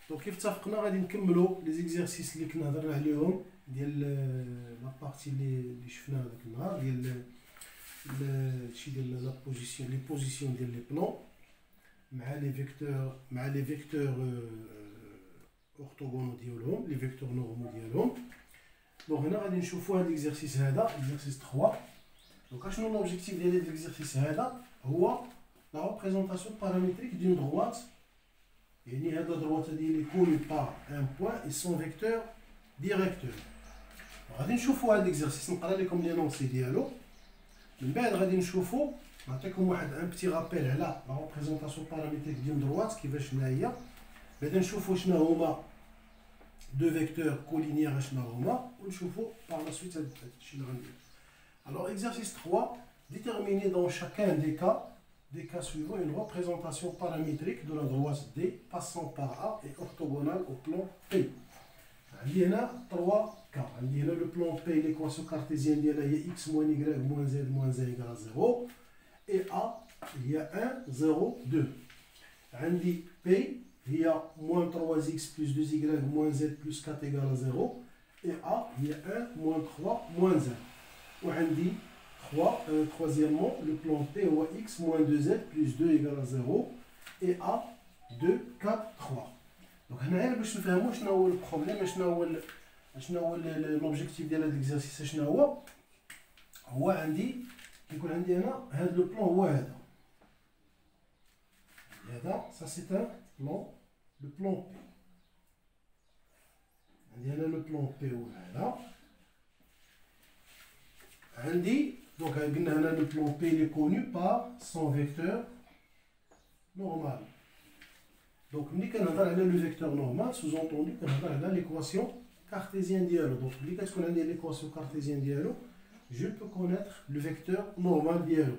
دونك كيف اتفقنا غادي نكملوا لي زيكزارسيس اللي كنا هضرنا عليهم ديال لا بارتي اللي شفناها داك النهار ديال هادشي ديال لا بوزيسيون لي بوزيسيون ديال لي بلون مع لي فيكتور اورتوغونو ديالهم لي فيكتور نورمو ديالهم. دونك هنا غادي نشوفوا هاد ليكزارسيس هذا اكزارسيس 3. دونك اشنو لوبجيكتيف ديال هاد ليكزارسيس هذا هو لا ريبريزونطاسيون بارامتريك دون دروات. يعني هاد الدروات هادي اللي كوني بار ان بوين اي سون فيكتور ديريكتور. غادي نشوفوا هاد ليكزارسيس نقرا لكم لي نونسي ديالو، من بعد غادي نشوفوا نعطيكم واحد ان بتي رابيل على لا ريبريزونطاسيون بارامتريك ديال دروات كيفاش هي، بعدا نشوفوا شنو هما دو فيكتور كولينيير شنو هما، ونشوفوا par la suite هادشي اللي غندير. Alors exercice 3, déterminer dans chacun des cas suivants une représentation paramétrique de la droite D passant par A et orthogonale au plan P. عندي هنا 3 cas. عندي هنا le plan P l'équation cartésienne ديالها هي x moins y moins z moins 1 égale 0 et A هي 1 0 2. عندي P هي moins 3x plus 2y moins z plus 4 égale 0 et A هي 1 moins 3 moins 1. وعندي 3 troisièmement le plan P هو x moins 2z plus 2 égale 0 et A 2 4 3. دونك هنايا باش نفهموا شنو هو البروبليم، شنو هو لوبجيكتيف ديال هاد ليكزارسيس شنو هو عندي كيكون عندي هنا هاد لو بلان هو هذا سا سي ان بلان لو بلان بي. عندي هنا لو بلان بي هو هذا. عندي دونك قلنا هنا لو بلان بي لي كونو بار سون فيكتور نورمال. دونك ملي كنهضر على لو فيكتور نورمال سوزونطوندو كنهضر على ليكواسيون كارتيزيان ديالو. دونك ملي كتكون عندي ليكواسيون كارتيزيان ديالو جو بو كونيتر لو فيكتور نورمال ديالو.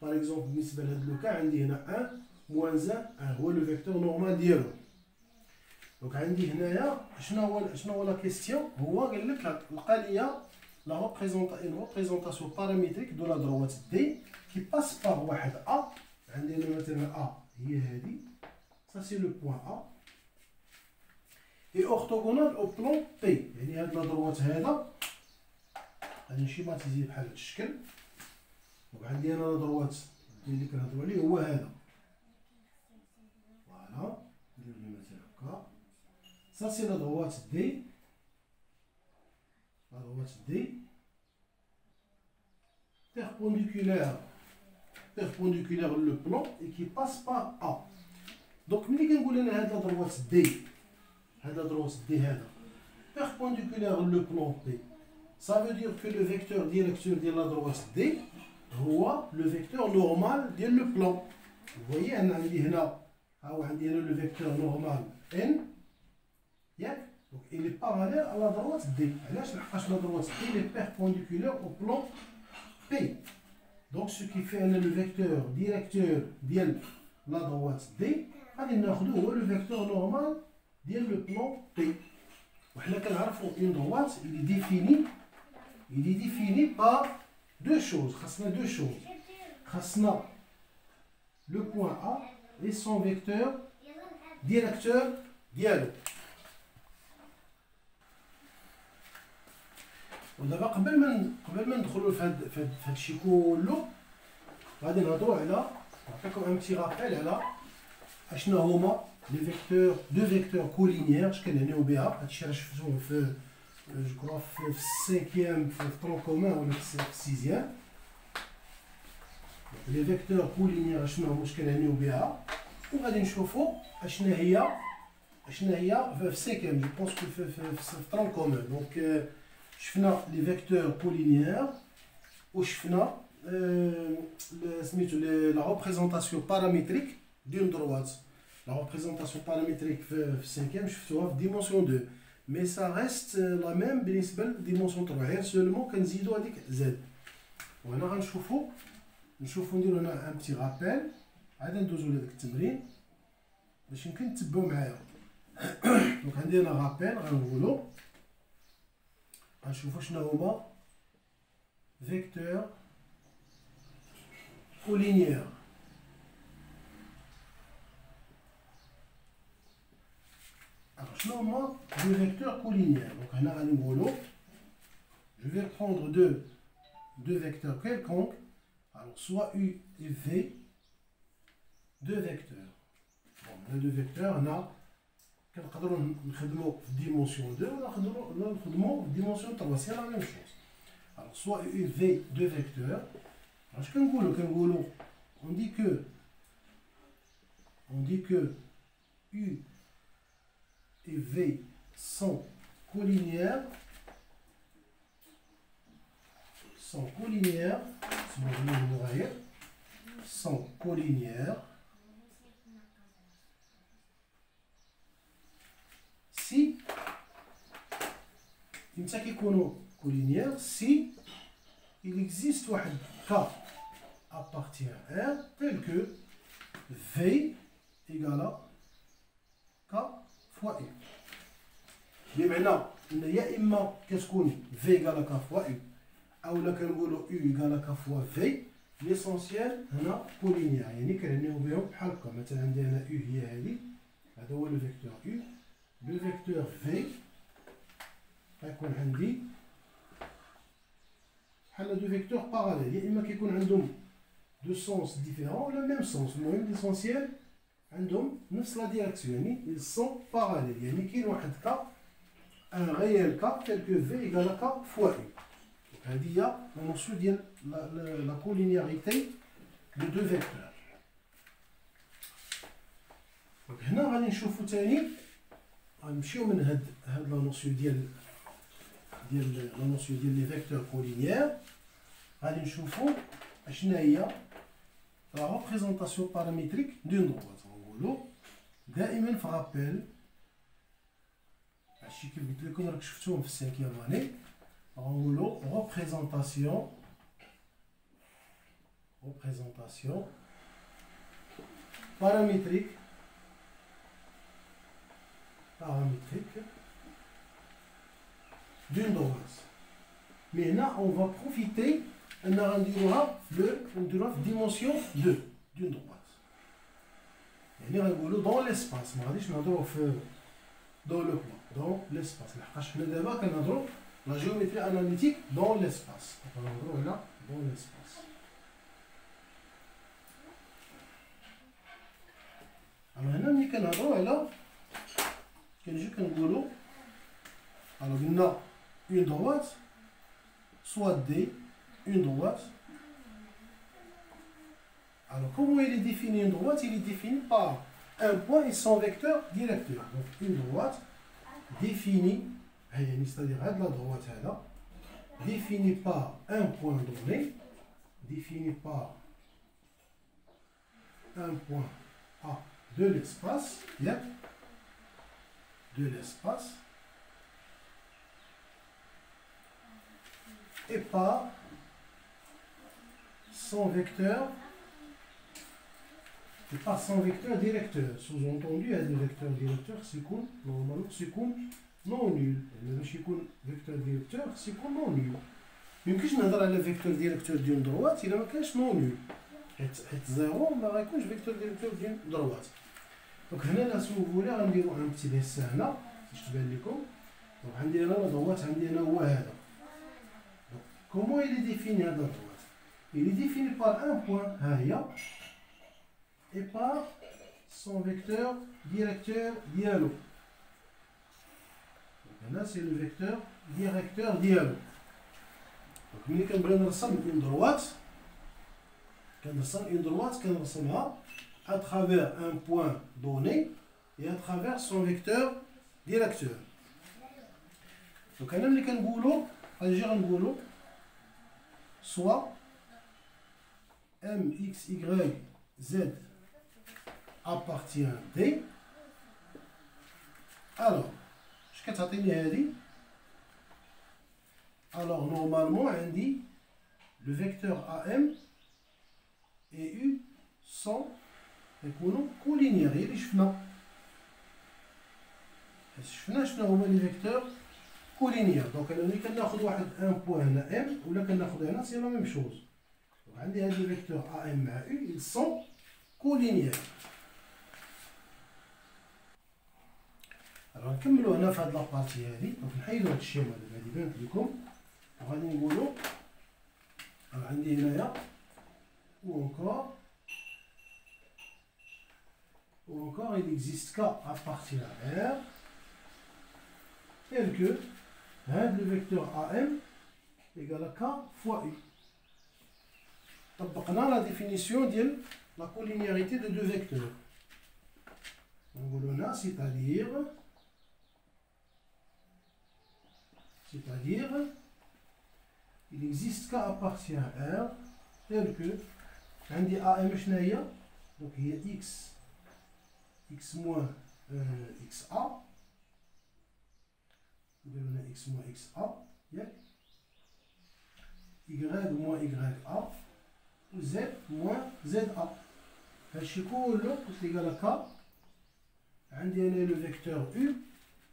باغ اكزومبل بالنسبه لهاد لو كا عندي هنا 1 موان 1 هو لو فيكتور نورمال ديالو. دونك عندي هنايا شنو هو لا كيستيون، هو قال لك لقى ليا لا ريبريزونطاسيون بارامتريك دو لا دروات دي كي باس بار واحد ا. عندي هنا مثلا ا هي هادي ça c'est le point A et orthogonal au plan P. يعني هاد لا دروات هذا غادي نشيماتيزيه بحال هاد الشكل. دونك عندي انا لا دروات اللي كنهضروا عليه هو هذا فوالا ندير ليه مثلا هكا ça c'est la droite D, la droite D perpendiculaire le plan et qui passe par A. Donc ملي كنقول انا هاد لا دروات دي هاد لا دروات دي هذا perpendiculaire le plan P, ça veut dire que le vecteur directeur ديال لا دروات دي هو le vecteur normal ديال le plan. vous voyez انا عندي هنا ها عندي هنا le vecteur normal n ياك. donc il est parallèle à la droite D. علاش؟ لحقاش لا دروات D il est perpendiculaire au plan P. donc ce qui fait ان le vecteur directeur ديال la droite D غادي ناخذو هو لو فيكتور نورمال ديال لو بلان بي. وحنا كنعرفو اون دروات اللي ديفيني بار دو شوز. خاصنا دو شوز، خاصنا لو بوين ا اي سون فيكتور ديريكتور ديالو. ودابا قبل ما ندخلو في هادشي كله غادي نهضرو على نعطيكم ان بتي رابيل على اشنو هما لي فيكتور دو فيكتور كولينيير اش كنعنيو بها. هادشي راه شفتوه في جو كرو في السانكيام في طرون كومان ولا في السيزيام. لي فيكتور كولينيير اشنو هما اش كنعنيو بها، وغادي نشوفوا اشنا هي في السانكيام جو بونس كو في طرون كومان. دونك شفنا لي فيكتور كولينيير وشفنا سميتو لا ريبريزونطاسيون بارامتريك d'une droite. La représentation paramétrique في cinquième شفتوها في dimension 2 mais ça reste la même بالنسبه ل dimension 3 غير seulement كنزيدو هذيك z. وهنا غنشوفو نديرو هنا ان بتي رابيل عاد ندوزو لهذاك التمرين باش يمكن تتبعو معايا. دونك عندي هنا رابيل غنقولو غنشوفو شنو هما فيكتور كولينيير. normal des vecteurs collinéaires. Donc, on a un numéro. Je vais prendre deux vecteurs quelconques. Alors, soit U et V, deux vecteurs. Bon, les deux vecteurs, on a dimension 2, on a dimension 3. C'est la même chose. Alors, soit U et V, deux vecteurs. Alors, on dit que U et V sont collinéaires. Sont collinéaires si il existe un cas appartient à R tel que V égale à K fois U. Mais maintenant, il y a imma qu'est-ce qu'on V égale à K fois U. ou là كنقولوا U égale à K fois V. l'essentiel هنا collinéaire يعني كنعنيو بهم بحال هكا. مثلا عندي هنا U هي هذه، هذا هو لو فيكتور U. لو فيكتور V غيكون عندي بحال دو فيكتور باراليل، يا اما كيكون عندهم دو سونس ديفيرون ولا ميم سونس. المهم ليسونسيال عندهم نفس لا ديريكسيون، يعني ils sont parallèles. يعني كاين واحد كا ان ريال كا tel que V égale à K fois U. هذه هي لا نوسيون ديال لا كولينياريتي دو دو فيكتور. دونك هنا غادي نشوفو ثاني، غنمشيو من هاد لا نوسيون ديال لا نوسيون ديال لي فيكتور كولينيير. غادي نشوفو اشنا هي لا ريبريزونطاسيون باراميتريك دون دروات. نقولو دائما في رابيل هادشي كيف قلت لكم راك شفتوهم في السانكيام اني. نقولو représentation paramétrique d'une droite. Mais là, on va profiter, on aura le dimension 2 d'une droite. Et là, on va dans l'espace. Dans le plan, dans l'espace. La géométrie analytique dans l'espace. On va là, dans l'espace. Alors, هنا ملي كنهضرو على كنجيو كنقولو alors on a une droite, soit D, une droite. Alors comment il est défini une droite? Il est défini par un point et son vecteur directeur. Donc une droite définie, c'est-à-dire la droite là, définie par un point donné, définie par un point A de l'espace, et par son vecteur directeur. Sous-entendu, il y a des vecteurs directeurs, c'est cool, normalement c'est cool non nul. ماشي يكون vecteur directeur c'est cool non nul. ميمكنش نهضر على vecteur directeur ديال droite إلا ما كانش non nul. حيت زيرو ما غيكونش vecteur directeur ديال droite. دونك هنا لا سوفولي غنديرو ان بتي ديسان هنا باش تبان لكم. دونك عندي هنا droite، عندي هنا هو هذا. Comment il est défini à droite? Il est défini par un point, et par son vecteur directeur dialogue. Là, c'est le vecteur directeur dialogue. Donc, nous avons une droite, à travers un point donné et à travers son vecteur directeur. Donc, nous avons soit M, X, Y, Z appartient à D. Alors, alors normalement, on dit le vecteur AM et U sont collinéaires. Et les vecteurs collinéaires. Donc, on a un point M ou là, c'est la même chose. Donc, on a les vecteurs AM et U, ils sont collinéaires. غنكملو هنا في هاد لابارتي هادي. دونك نحيدو هاد الشيما دابا هادي بانت لكم، وغادي نقولو عندي هنايا ou encore il n'existe qu'à partir de R tel que le vecteur AM égale à K fois U. طبقنا la définition de la collinéarité de deux vecteurs. On c'est-à-dire il n'existe qu'à partir de R tel que عندي AM شنو هي؟ دونك هي x moins xa، نديرو هنا x moins xa ياك، y moins ya و z moins za. هادشي كله قلت لي قال ك. عندي هنا لو فيكتور u،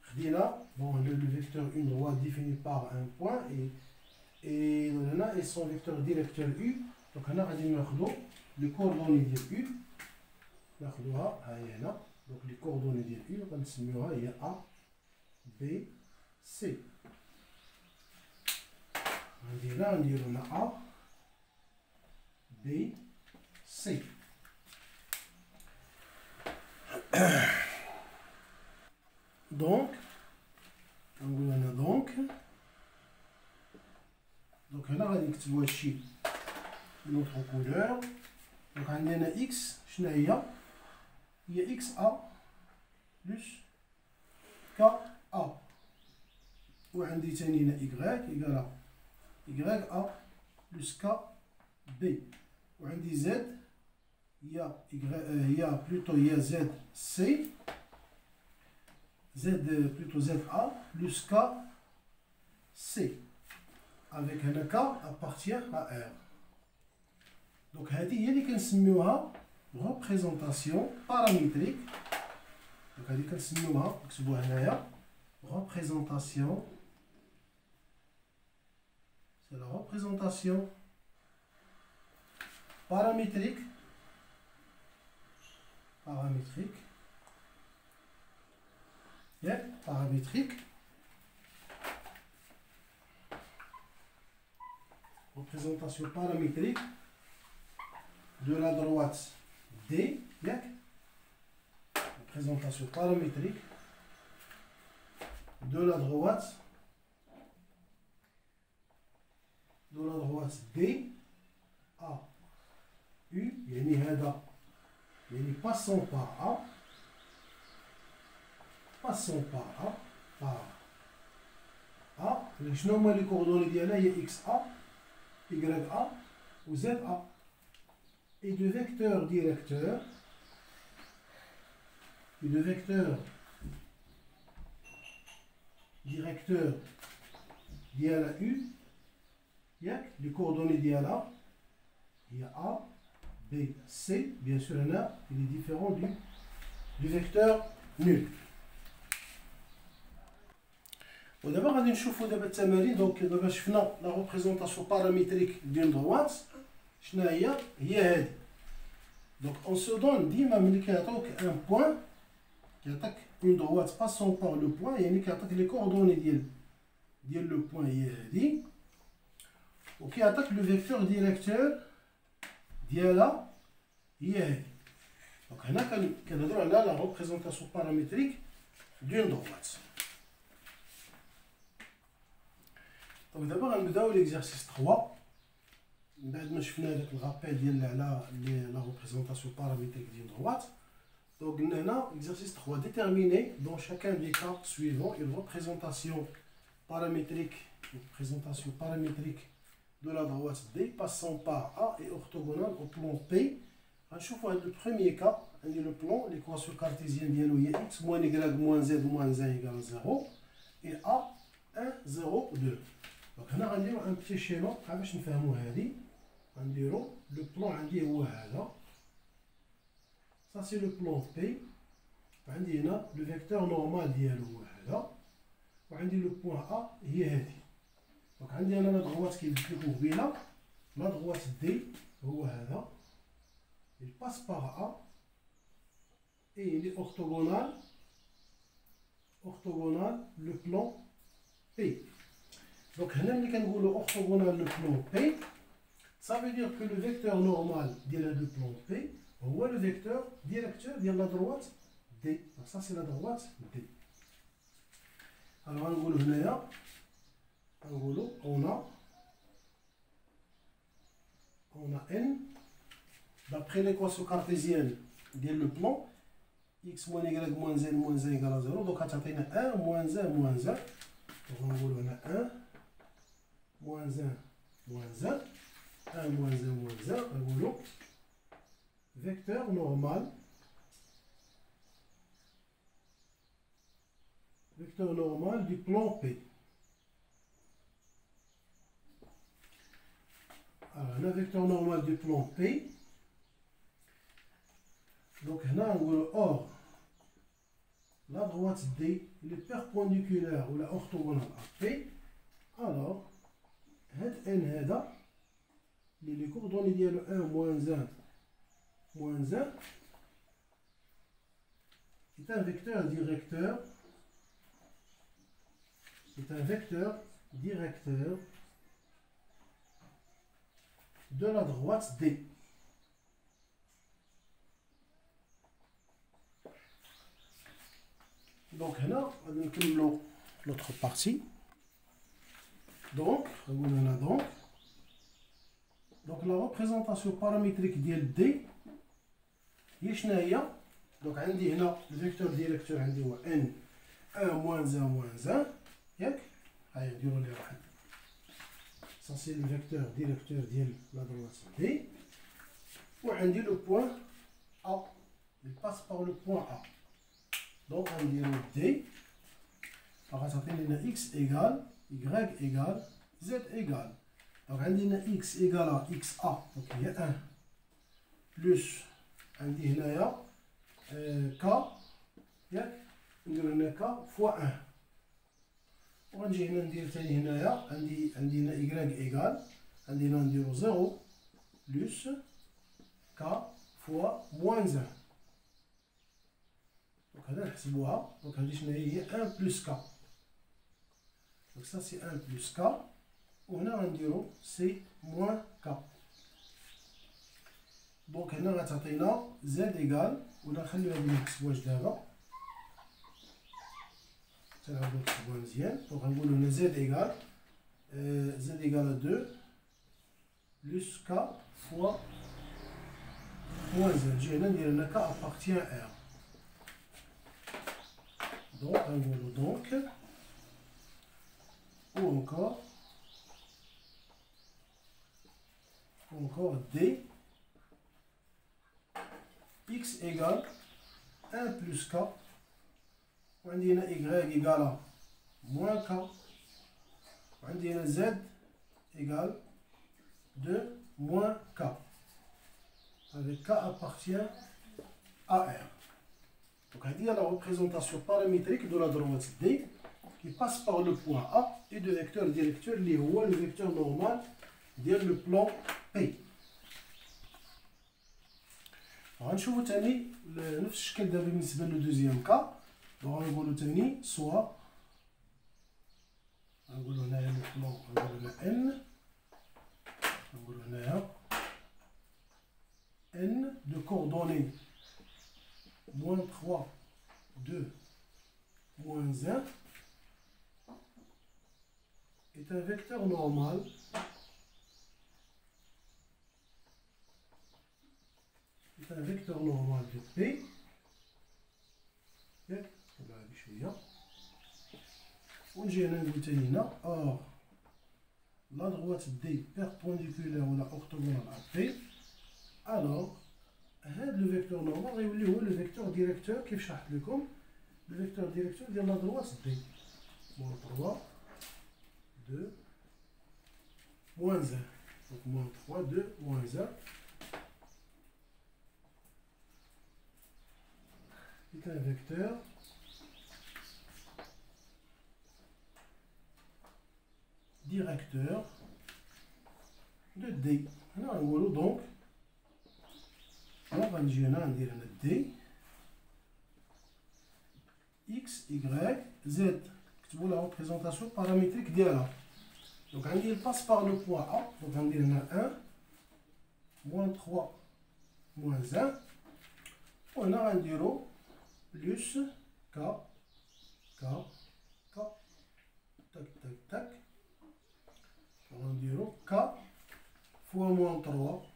خدينا بون لو فيكتور u هو défini par un point et هنا et son vecteur directeur u. دونك هنا غادي ناخدو لي كوردوني ديال u، ناخدوها ها هي هنا. دونك لي كوردوني ديال u غنسميوها هي a b c. عندي هنا نديرو هنا a b c. دونك نقولو هنا دونك هنا غادي نكتبو هادشي بنوتر كولور. دونك عندي هنا اكس شنو هي اكس ا بلس ك ا، وعندي تاني هنا إيكغيك إيكالا إيكغيك أ بلس ك بي، وعندي زد هي هي بلوتو هي زد سي زد بلوتو زد أ بلس ك سي افيك هنا ك أبارتيان أ ار. دونك هادي هي اللي كنسميوها ريبريزونطاسيون باراميتريك. دونك هادي كنسميوها نكتبوها هنايا représentation, c'est la représentation paramétrique représentation paramétrique de la droite D, représentation paramétrique de la droite D à U، يعني هذا يعني passons par A شنو هما لي كوردوني ديالها هي x a y a و z a et de vecteur directeur ديالها U ياك، لي كوردوني ديالها هي A B C. bien sûr هنا il est différent du vecteur nul. ودابا غادي نشوفو دابا التمارين. دونك دابا شفنا لا ريبريزونطاسيون باراميتريك ديال دروات شنو هي هادي. دونك اون سو دون ديما ملي كيعطيوك ان بوين كيعطيك اون دروات باسون بار لو بوين، يعني كيعطيك لي كوردوني ديال لو بوين هي هادي، وكيعطيك لو فيكتور ديريكتور ديالها هي هادي. دونك هنا كنهضرو على لا ريبريزونطاسيون باراميتريك دون دروات. دونك دابا غنبداو ليكزارسيس 3 من بعد ما شفنا داك الغابيل ديال على لا ريبريزونطاسيون باراميتريك ديال دروات. Donc, maintenant, exercice 3, déterminer dans chacun des cas suivants une représentation paramétrique de la droite D passant par A et orthogonale au plan P. Le premier cas, le plan, l'équation cartésienne est x moins y moins z moins 1 égale 0 et A 1, 0, 2. Donc, on a un petit schéma, le plan ça c'est le plan P. عندي هنا le vecteur normal ديالو هو هذا، وعندي le point A هي هذه. دونك عندي انا لا droite كيف قلت لكم قبيله، لا droite D هو هذا، il passe par A et il est orthogonal orthogonal le plan P. Donc, orthogonal le plan P, ça veut dire que le vecteur normal du plan P, ou le vecteur directeur de la droite D. Donc, ça, c'est la droite D. Alors, on a N, d'après l'équation cartésienne de le plan, x moins y moins z moins 1 égale à 0. Donc, on a 1 moins 1 moins 1. Donc, on a 1 moins 1 moins 1. 1 moins 1 moins 1. On vecteur normal. Vecteur normal du plan P. Alors, on a vecteur normal du plan P. Donc, or, la droite D est perpendiculaire ou la orthogonale à P. Alors, N les coordonnées ديالو 1 moins 1 moins 1 est un vecteur directeur. C'est un vecteur directeur de la droite D. Donc là, on va l'autre partie. Donc, donc la représentation paramétrique de D, donc le vecteur directeur est N 1 moins 1 moins 1. Ça c'est le vecteur directeur de la droite D. Ou le point A. Il passe par le point A. Donc on dit D. Alors ça fait x égale, y égale, z égale. Donc on dit x égale à xa. Donc il y a 1 plus on dit k. K fois 1. ونجي هنا ندير ثاني هنايا عندي هنا y ايكال عندنا نديرو 0 بلس k فوا موان 1. دونك هنا نحسبوها. دونك هادي شنو هي 1 بلس k. دونك سا سي 1 بلس k وهنا غنديرو سي موان k. دونك هنا غتعطينا z ايكال ولا نخليو هادي نحسبوهاش دابا. Donc on va z égale à 2 plus k fois moins 1. J'ai un k appartient à R. Donc on va ou encore D x égale 1 plus k. وعندنا y égale moins k. وعندنا z égale 2 moins k. Avec k appartient à R. Donc il y a la représentation paramétrique de la droite D qui passe par le point A et de vecteur directeur اللي هو le vecteur normal ديال le plan P. غنشوفو تاني نفس الشكل دابا بالنسبة لو دوزيام كا. غنقولو تاني سوا غنقولو هنايا لو بلون غنقولو هنا ان غنقولو هنايا n de coordonnées moins 3 2 moins 1 est un vecteur normal de P. ونجي هنا نقول تاني هنا or la droite D perpendiculaire ou la orthogonale à P. alors هذا le vecteur normal غيولي هو le vecteur directeur كيف شرحت لكم le vecteur directeur ديال la droite D. moins 3 2 moins 1. donc moins 3 2 moins 1 est un vecteur directeur de D. Alors, on va donc D x y, z. كتبوا la représentation paramétrique ديالها. Donc il passe par le point A. Donc on dit 1, moins 3, moins 1. On a un 0 plus K, K, K, tac, tac, tac. On a 0 K fois moins 3.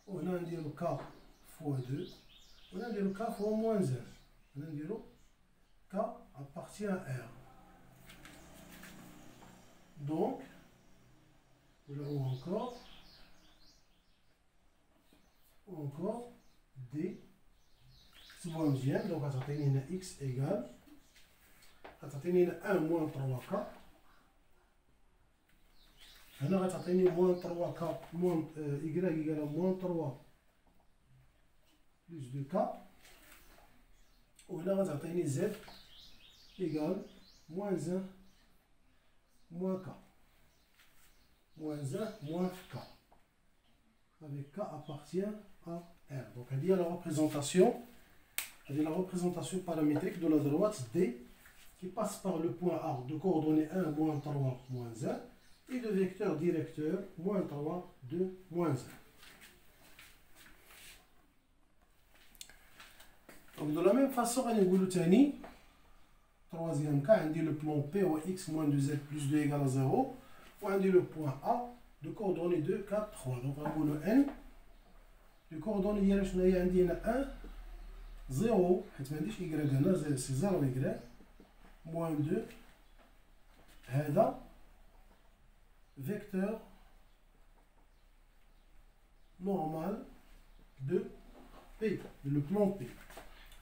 On a un 0 K fois 2. On a un 0 K fois moins 1. On a un 0 K appartient à R. Donc, là encore D. C'est moins bien, donc on a x égale. On a 1 moins 3K. On a moins 3K moins y égale à moins 3 plus 2K. On a z égale moins 1 moins K. Moins 1 moins K. Avec K appartient à R. Donc, il y a la représentation paramétrique de la droite D qui passe par le point A de coordonnées 1, moins 3, moins 1 et de vecteur directeur, moins 3, 2, moins 1. Donc, de la même façon, on a troisième cas, on dit le plan P ou x moins 2z plus 2 égale à 0. On dit le point A de coordonnées 2, 4, 3. Donc, on a le n. De coordonnées, il y a 1, 0. C'est 0 y. Moins 2. هذا vecteur normal de P, le plan P.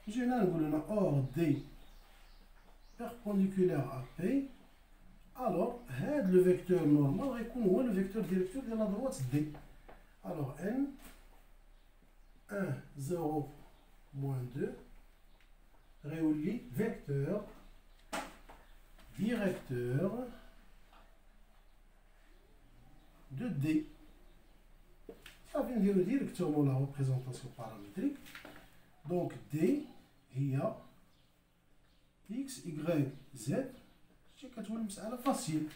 Je vais dire or D perpendiculaire à P. Alors, le vecteur normal est le vecteur directeur de la droite D. Alors, N 1, 0, moins 2 réunit vecteur directeur de D. Ça vient de dire directement la représentation paramétrique. Donc D, il y a x, y, z. C'est facile.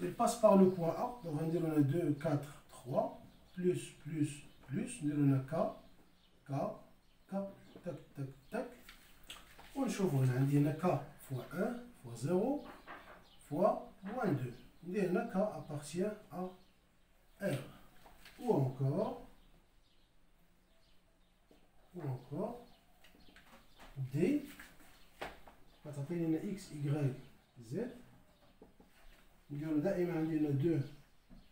Il passe par le point A. Donc on va dire on a 2, 4, 3. Plus, plus, plus. On a K, K, K, tac, tac, tac. On chauffe. On a K fois 1 fois 0 fois moins 2. On a K appartient à R. Ou encore D. تعطيني x, y, z. نديرو دائما عندنا 2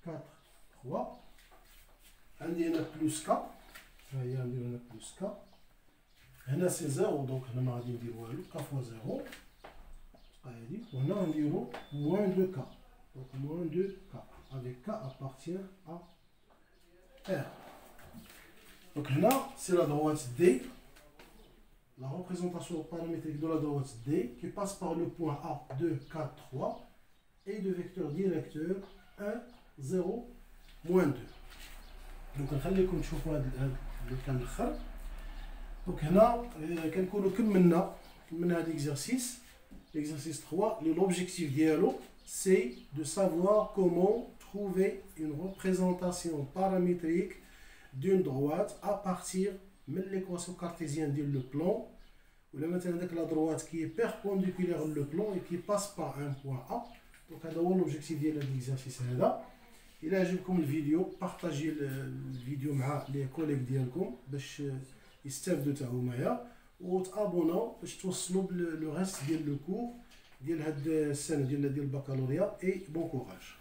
4 3. عندنا بلس ك. ها هي نديرو هنا بلس ك. هنا سي 0 دونك هنا ما غادي ندير والو. ك فوا 0 تبقى هادي. وهنا غنديرو موان 2 ك. دونك موان 2 ك. avec k appartient à R. Donc là, c'est la droite D. La représentation paramétrique de la droite D qui passe par le point A 2, 4, 3 et de vecteur directeur 1, 0, moins 2. Donc on va voir le cas الآخر. Donc هنا كنكونوا كملنا هذا l'exercice. L'exercice 3, l'objectif dialogue, c'est de savoir comment trouver une représentation paramétrique d'une droite à partir de l'équation cartésienne du plan. Ou là maintenant avec la droite qui est perpendiculaire au plan et qui passe par un point A. Donc c'est l'objectif de l'exercice. Il a aimé la vidéo, partagez la vidéo avec les collègues ديالكم باش يستافدوا حتى هما وتابوناو باش توصلوا le reste ديال le cours ديال هاد السنه ديال البكالوريا. et bon courage.